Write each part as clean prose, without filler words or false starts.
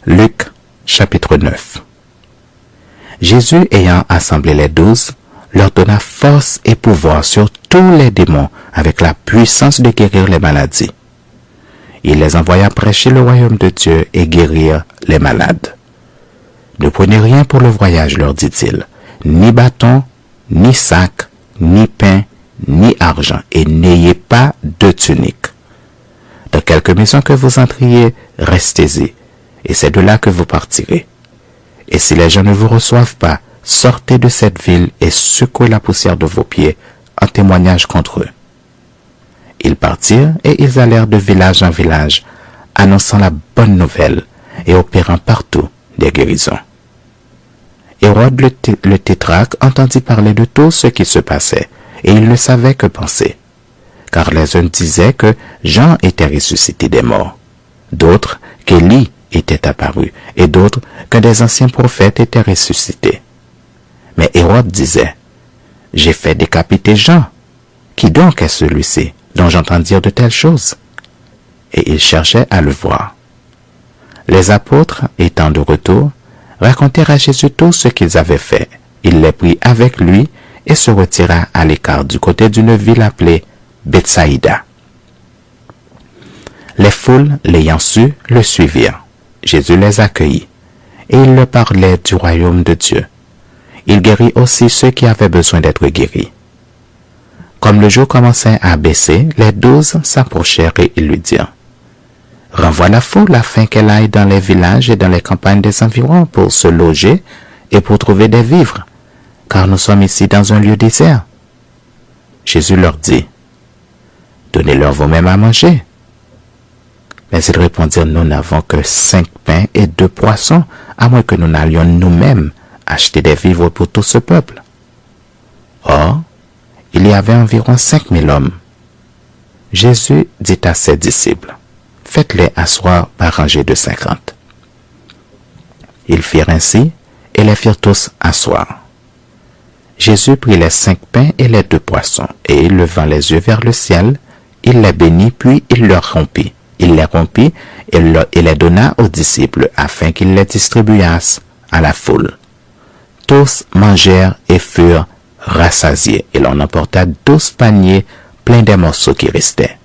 Luc chapitre 9. Jésus ayant assemblé les 12, leur donna force et pouvoir sur tous les démons avec la puissance de guérir les maladies. Il les envoya prêcher le royaume de Dieu et guérir les malades. Ne prenez rien pour le voyage, leur dit-il, ni bâton, ni sac, ni pain, ni argent, et n'ayez pas de tunique. Dans quelque maison que vous entriez, restez-y, et c'est de là que vous partirez. Et si les gens ne vous reçoivent pas, sortez de cette ville et secouez la poussière de vos pieds en témoignage contre eux. Ils partirent et ils allèrent de village en village, annonçant la bonne nouvelle et opérant partout des guérisons. Hérode le tétrarque entendit parler de tout ce qui se passait, et il ne savait que penser. Car les uns disaient que Jean était ressuscité des morts, d'autres qu'Élie était apparu, et d'autres que des anciens prophètes étaient ressuscités. Mais Hérode disait, « J'ai fait décapiter Jean. Qui donc est celui-ci dont j'entends dire de telles choses ?» Et il cherchait à le voir. Les apôtres, étant de retour, racontèrent à Jésus tout ce qu'ils avaient fait. Il les prit avec lui et se retira à l'écart du côté d'une ville appelée Bethsaïda. Les foules, l'ayant su, le suivirent. Jésus les accueillit, et il leur parlait du royaume de Dieu. Il guérit aussi ceux qui avaient besoin d'être guéris. Comme le jour commençait à baisser, les 12 s'approchèrent et ils lui dirent, « Renvoie la foule afin qu'elle aille dans les villages et dans les campagnes des environs pour se loger et pour trouver des vivres, car nous sommes ici dans un lieu désert. » Jésus leur dit, « Donnez-leur vous-même à manger. » Mais ils répondirent, « Nous n'avons que 5 pains et 2 poissons, à moins que nous n'allions nous-mêmes acheter des vivres pour tout ce peuple. » Or, il y avait environ 5000 hommes. Jésus dit à ses disciples, « Faites-les asseoir par rangées de 50. » Ils firent ainsi, et les firent tous asseoir. Jésus prit les 5 pains et les 2 poissons, et levant les yeux vers le ciel, il les bénit, puis il leur rompit. Il les rompit et les donna aux disciples, afin qu'ils les distribuassent à la foule. Tous mangèrent et furent rassasiés, et l'on emporta 12 paniers pleins des morceaux qui restaient.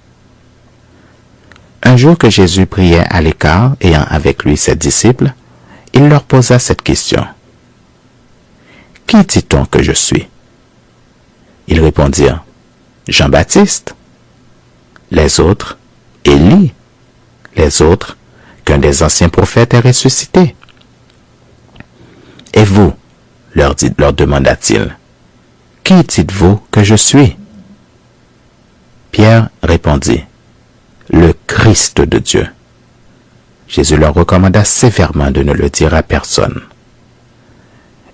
Un jour que Jésus priait à l'écart, ayant avec lui ses disciples, il leur posa cette question. « Qui dit-on que je suis ?» Ils répondirent, « Jean-Baptiste. » Les autres, « Élie. » Les autres, « Qu'un des anciens prophètes est ressuscité. » « Et vous, leur demanda-t-il, « Qui dites-vous que je suis ?» Pierre répondit, « Le Christ de Dieu. » Jésus leur recommanda sévèrement de ne le dire à personne.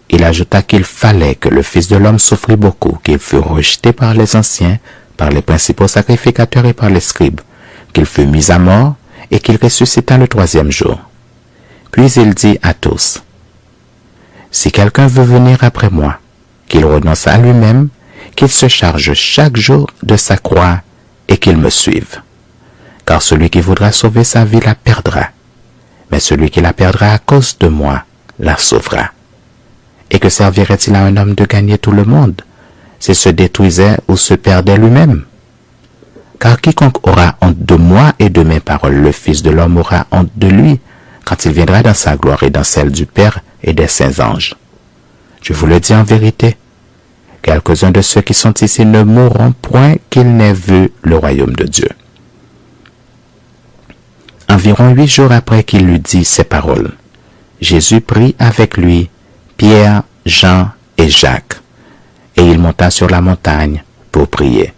Il ajouta qu'il fallait que le Fils de l'homme souffrit beaucoup, qu'il fût rejeté par les anciens, par les principaux sacrificateurs et par les scribes, qu'il fût mis à mort et qu'il ressuscita le 3e jour. Puis il dit à tous, « Si quelqu'un veut venir après moi, qu'il renonce à lui-même, qu'il se charge chaque jour de sa croix et qu'il me suive. Car celui qui voudra sauver sa vie la perdra, mais celui qui la perdra à cause de moi la sauvera. Et que servirait-il à un homme de gagner tout le monde, s'il se détruisait ou se perdait lui-même? Car quiconque aura honte de moi et de mes paroles, le Fils de l'homme aura honte de lui, quand il viendra dans sa gloire et dans celle du Père et des saints anges. Je vous le dis en vérité, quelques-uns de ceux qui sont ici ne mourront point qu'ils n'aient vu le royaume de Dieu. » Environ 8 jours après qu'il eut dit ces paroles, Jésus prit avec lui Pierre, Jean et Jacques, et il monta sur la montagne pour prier.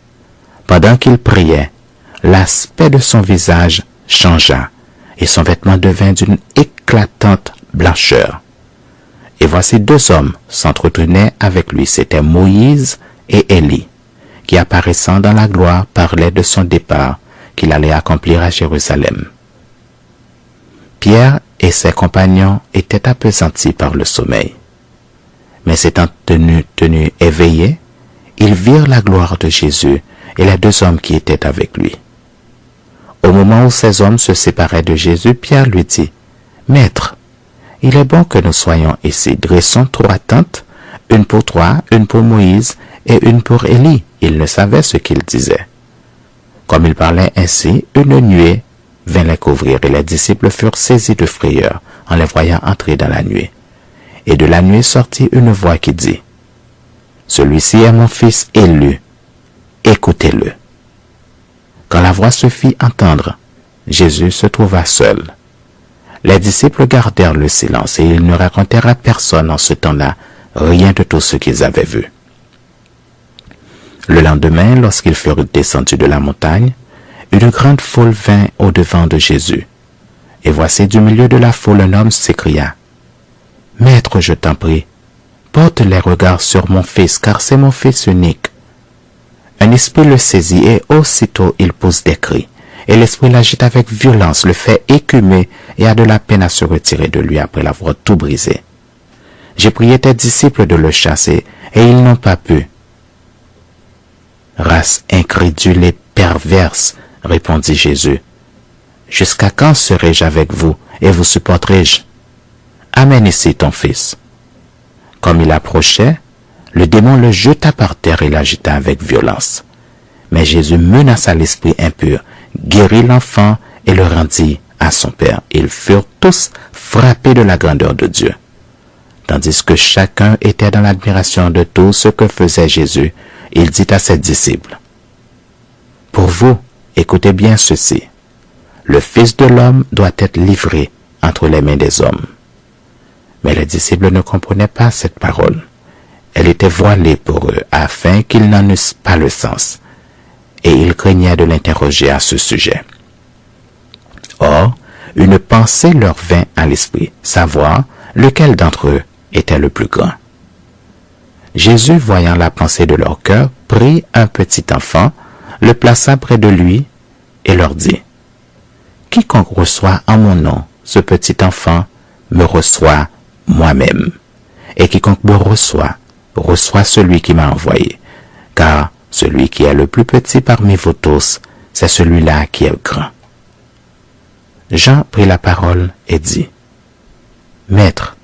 Pendant qu'il priait, l'aspect de son visage changea, et son vêtement devint d'une éclatante blancheur. Et voici 2 hommes s'entretenaient avec lui, c'étaient Moïse et Élie, qui apparaissant dans la gloire parlaient de son départ qu'il allait accomplir à Jérusalem. Pierre et ses compagnons étaient appesantis par le sommeil. Mais s'étant tenus éveillés, ils virent la gloire de Jésus et les 2 hommes qui étaient avec lui. Au moment où ces hommes se séparaient de Jésus, Pierre lui dit, « Maître, il est bon que nous soyons ici. Dressons 3 tentes, une pour toi, une pour Moïse et une pour Élie. Il ne savait ce qu'il disait. Comme il parlait ainsi, une nuée vint les couvrir et les disciples furent saisis de frayeur en les voyant entrer dans la nuée. Et de la nuée sortit une voix qui dit, « Celui-ci est mon fils élu, écoutez-le. » Quand la voix se fit entendre, Jésus se trouva seul. Les disciples gardèrent le silence et ils ne racontèrent à personne en ce temps-là rien de tout ce qu'ils avaient vu. Le lendemain, lorsqu'ils furent descendus de la montagne, une grande foule vint au-devant de Jésus. Et voici du milieu de la foule un homme s'écria, « Maître, je t'en prie, porte les regards sur mon fils, car c'est mon fils unique. » Un esprit le saisit et aussitôt il pousse des cris. Et l'esprit l'agite avec violence, le fait écumer et a de la peine à se retirer de lui après l'avoir tout brisé. J'ai prié tes disciples de le chasser et ils n'ont pas pu. Race incrédule et perverse, répondit Jésus. Jusqu'à quand serai-je avec vous et vous supporterai-je? Amène ici ton fils. Comme il approchait, le démon le jeta par terre et l'agita avec violence. Mais Jésus menaça l'esprit impur, guérit l'enfant et le rendit à son père. Ils furent tous frappés de la grandeur de Dieu. Tandis que chacun était dans l'admiration de tout ce que faisait Jésus, il dit à ses disciples, « Pour vous, écoutez bien ceci. Le Fils de l'homme doit être livré entre les mains des hommes. » Mais les disciples ne comprenaient pas cette parole. Elle était voilée pour eux, afin qu'ils n'en eussent pas le sens, et ils craignaient de l'interroger à ce sujet. Or, une pensée leur vint à l'esprit, savoir lequel d'entre eux était le plus grand. Jésus, voyant la pensée de leur cœur, prit un petit enfant, le plaça près de lui et leur dit, « Quiconque reçoit en mon nom ce petit enfant me reçoit moi-même, et quiconque me reçoit celui qui m'a envoyé, car celui qui est le plus petit parmi vous tous, c'est celui-là qui est grand. » Jean prit la parole et dit, « Maître,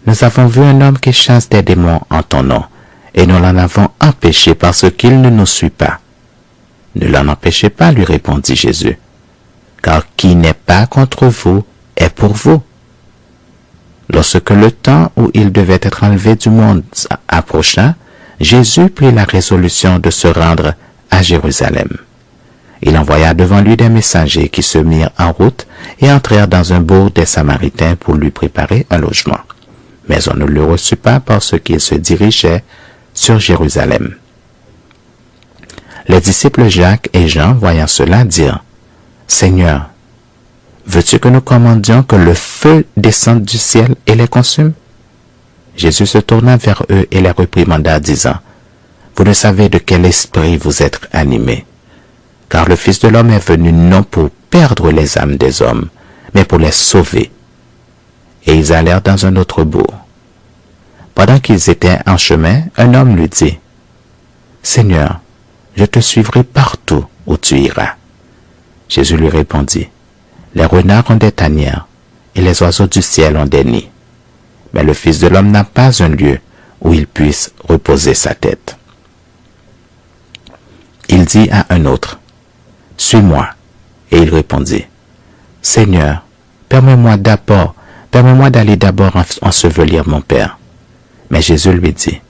nous avons vu un homme qui chasse des démons en ton nom, et nous l'en avons empêché parce qu'il ne nous suit pas. » « Ne l'en empêchez pas, lui répondit Jésus, car qui n'est pas contre vous est pour vous. » Lorsque le temps où il devait être enlevé du monde approcha, Jésus prit la résolution de se rendre à Jérusalem. Il envoya devant lui des messagers qui se mirent en route et entrèrent dans un bourg des Samaritains pour lui préparer un logement. Mais on ne le reçut pas parce qu'il se dirigeait sur Jérusalem. Les disciples Jacques et Jean, voyant cela, dirent, « Seigneur, veux-tu que nous commandions que le feu descende du ciel et les consume? » Jésus se tourna vers eux et les réprimanda, disant, « Vous ne savez de quel esprit vous êtes animés, car le Fils de l'homme est venu non pour perdre les âmes des hommes, mais pour les sauver. » Et ils allèrent dans un autre bourg. Pendant qu'ils étaient en chemin, un homme lui dit, « Seigneur, je te suivrai partout où tu iras. » Jésus lui répondit, « Les renards ont des tanières, et les oiseaux du ciel ont des nids. Mais le Fils de l'homme n'a pas un lieu où il puisse reposer sa tête. » Il dit à un autre, « Suis-moi. » Et il répondit, « Seigneur, permets-moi d'aller d'abord ensevelir mon Père. » Mais Jésus lui dit,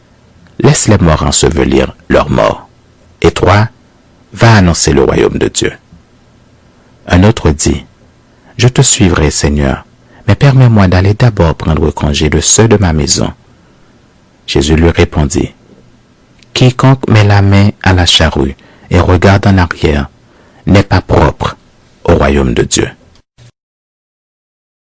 « Laisse les morts ensevelir leurs morts. Et toi, va annoncer le royaume de Dieu. » Un autre dit, « Je te suivrai, Seigneur, mais permets-moi d'aller d'abord prendre congé de ceux de ma maison. » Jésus lui répondit, « Quiconque met la main à la charrue et regarde en arrière n'est pas propre au royaume de Dieu. »